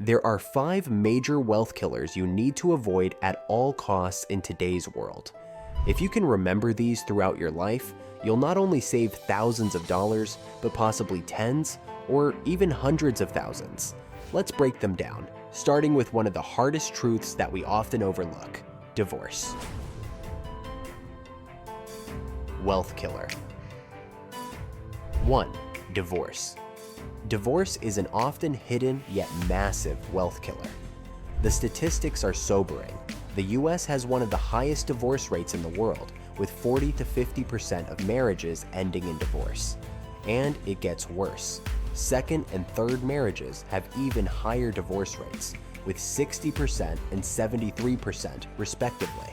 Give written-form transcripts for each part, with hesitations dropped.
There are 5 major wealth killers you need to avoid at all costs in today's world. If you can remember these throughout your life, you'll not only save thousands of dollars, but possibly tens or even hundreds of thousands. Let's break them down, starting with one of the hardest truths that we often overlook: divorce. Wealth killer. 1. Divorce. Divorce is an often hidden yet massive wealth killer. The statistics are sobering. The US has one of the highest divorce rates in the world, with 40 to 50% of marriages ending in divorce. And it gets worse. Second and third marriages have even higher divorce rates, with 60% and 73% respectively.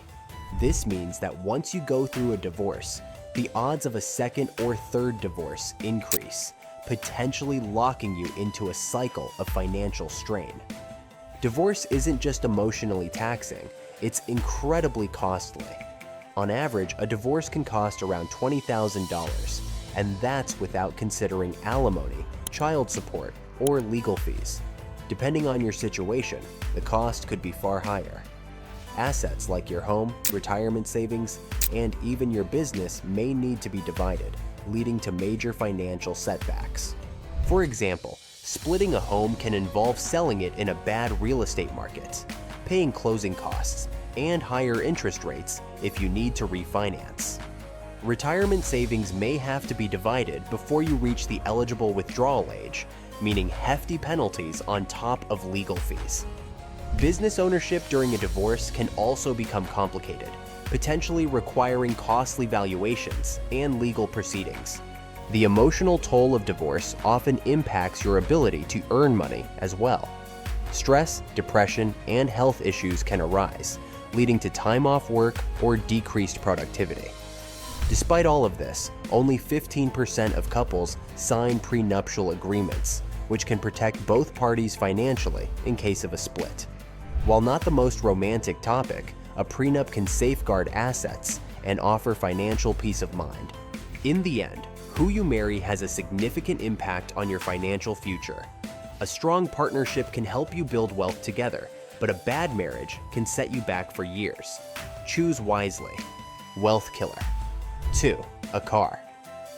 This means that once you go through a divorce, the odds of a second or third divorce increase, potentially locking you into a cycle of financial strain. Divorce isn't just emotionally taxing, it's incredibly costly. On average, a divorce can cost around $20,000, and that's without considering alimony, child support, or legal fees. Depending on your situation, the cost could be far higher. Assets like your home, retirement savings, and even your business may need to be divided, leading to major financial setbacks. For example, splitting a home can involve selling it in a bad real estate market, paying closing costs, and higher interest rates if you need to refinance. Retirement savings may have to be divided before you reach the eligible withdrawal age, meaning hefty penalties on top of legal fees. Business ownership during a divorce can also become complicated, potentially requiring costly valuations and legal proceedings. The emotional toll of divorce often impacts your ability to earn money as well. Stress, depression, and health issues can arise, leading to time off work or decreased productivity. Despite all of this, only 15% of couples sign prenuptial agreements, which can protect both parties financially in case of a split. While not the most romantic topic, a prenup can safeguard assets and offer financial peace of mind. In the end, who you marry has a significant impact on your financial future. A strong partnership can help you build wealth together, but a bad marriage can set you back for years. Choose wisely. Wealth killer. 2. A car.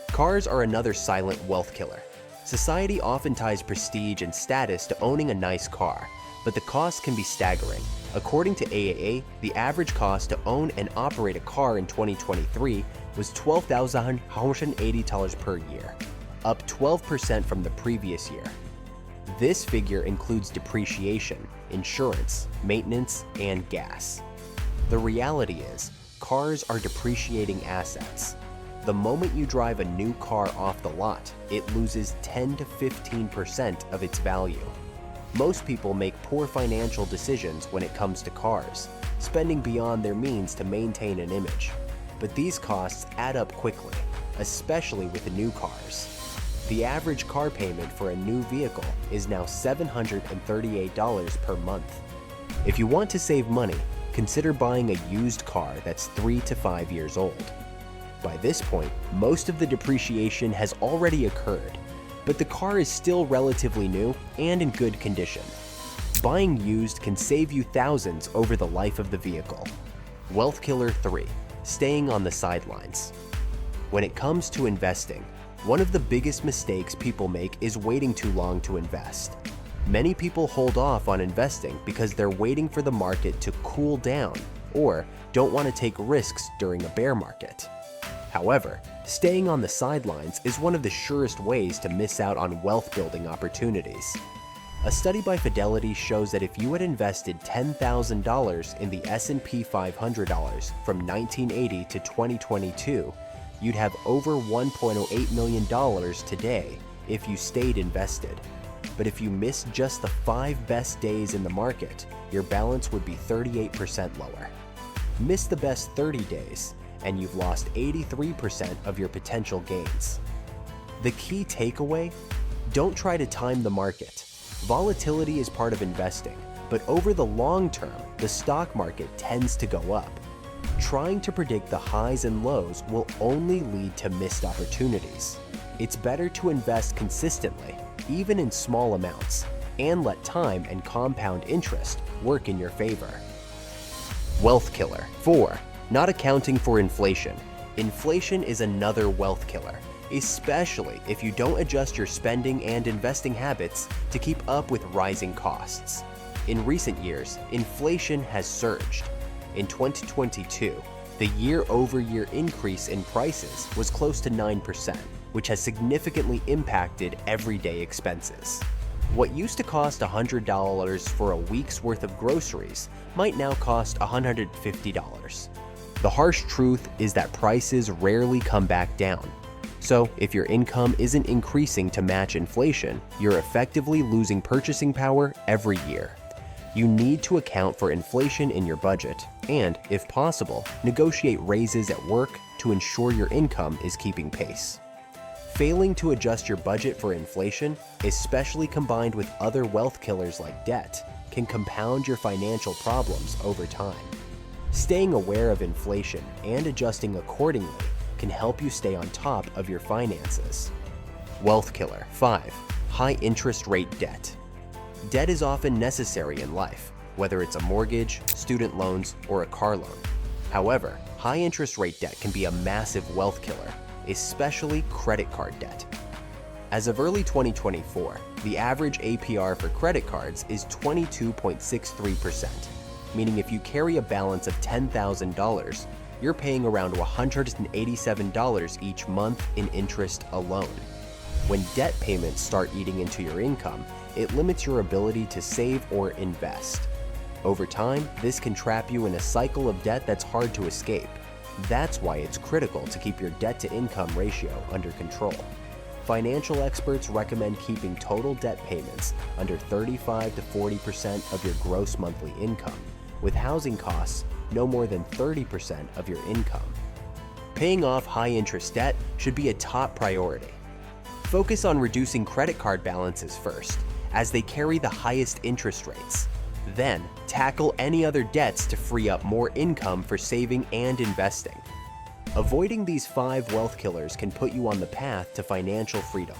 Cars are another silent wealth killer. Society often ties prestige and status to owning a nice car, but the cost can be staggering. According to AAA, the average cost to own and operate a car in 2023 was $12,180 per year, up 12% from the previous year. This figure includes depreciation, insurance, maintenance, and gas. The reality is, cars are depreciating assets. The moment you drive a new car off the lot, it loses 10 to 15% of its value. Most people make poor financial decisions when it comes to cars, spending beyond their means to maintain an image. But these costs add up quickly, especially with the new cars. The average car payment for a new vehicle is now $738 per month. If you want to save money, consider buying a used car that's 3 to 5 years old. By this point, most of the depreciation has already occurred, but the car is still relatively new and in good condition. Buying used can save you thousands over the life of the vehicle. Wealth killer 3. Staying on the sidelines. When it comes to investing, one of the biggest mistakes people make is waiting too long to invest. Many people hold off on investing because they're waiting for the market to cool down or don't want to take risks during a bear market. However, staying on the sidelines is one of the surest ways to miss out on wealth-building opportunities. A study by Fidelity shows that if you had invested $10,000 in the S&P 500 from 1980 to 2022, you'd have over $1.08 million today if you stayed invested. But if you missed just the 5 best days in the market, your balance would be 38% lower. Miss the best 30 days, and you've lost 83% of your potential gains. The key takeaway? Don't try to time the market. Volatility is part of investing, but over the long term, the stock market tends to go up. Trying to predict the highs and lows will only lead to missed opportunities. It's better to invest consistently, even in small amounts, and let time and compound interest work in your favor. Wealth killer. 4. Not accounting for inflation. Inflation is another wealth killer, especially if you don't adjust your spending and investing habits to keep up with rising costs. In recent years, inflation has surged. In 2022, the year-over-year increase in prices was close to 9%, which has significantly impacted everyday expenses. What used to cost $100 for a week's worth of groceries might now cost $150. The harsh truth is that prices rarely come back down. So, if your income isn't increasing to match inflation, you're effectively losing purchasing power every year. You need to account for inflation in your budget and, if possible, negotiate raises at work to ensure your income is keeping pace. Failing to adjust your budget for inflation, especially combined with other wealth killers like debt, can compound your financial problems over time. Staying aware of inflation and adjusting accordingly can help you stay on top of your finances. Wealth killer. 5. High interest rate debt. Debt is often necessary in life, whether it's a mortgage, student loans, or a car loan. However, high interest rate debt can be a massive wealth killer, especially credit card debt. As of early 2024, the average APR for credit cards is 22.63%, meaning if you carry a balance of $10,000, you're paying around $187 each month in interest alone. When debt payments start eating into your income, it limits your ability to save or invest. Over time, this can trap you in a cycle of debt that's hard to escape. That's why it's critical to keep your debt-to-income ratio under control. Financial experts recommend keeping total debt payments under 35 to 40% of your gross monthly income, with housing costs no more than 30% of your income. Paying off high-interest debt should be a top priority. Focus on reducing credit card balances first, as they carry the highest interest rates. Then, tackle any other debts to free up more income for saving and investing. Avoiding these 5 wealth killers can put you on the path to financial freedom,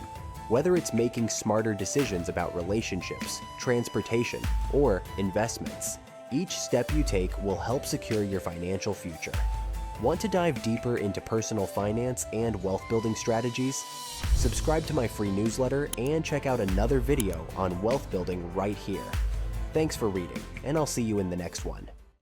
whether it's making smarter decisions about relationships, transportation, or investments. Each step you take will help secure your financial future. Want to dive deeper into personal finance and wealth building strategies? Subscribe to my free newsletter and check out another video on wealth building right here. Thanks for reading, and I'll see you in the next one.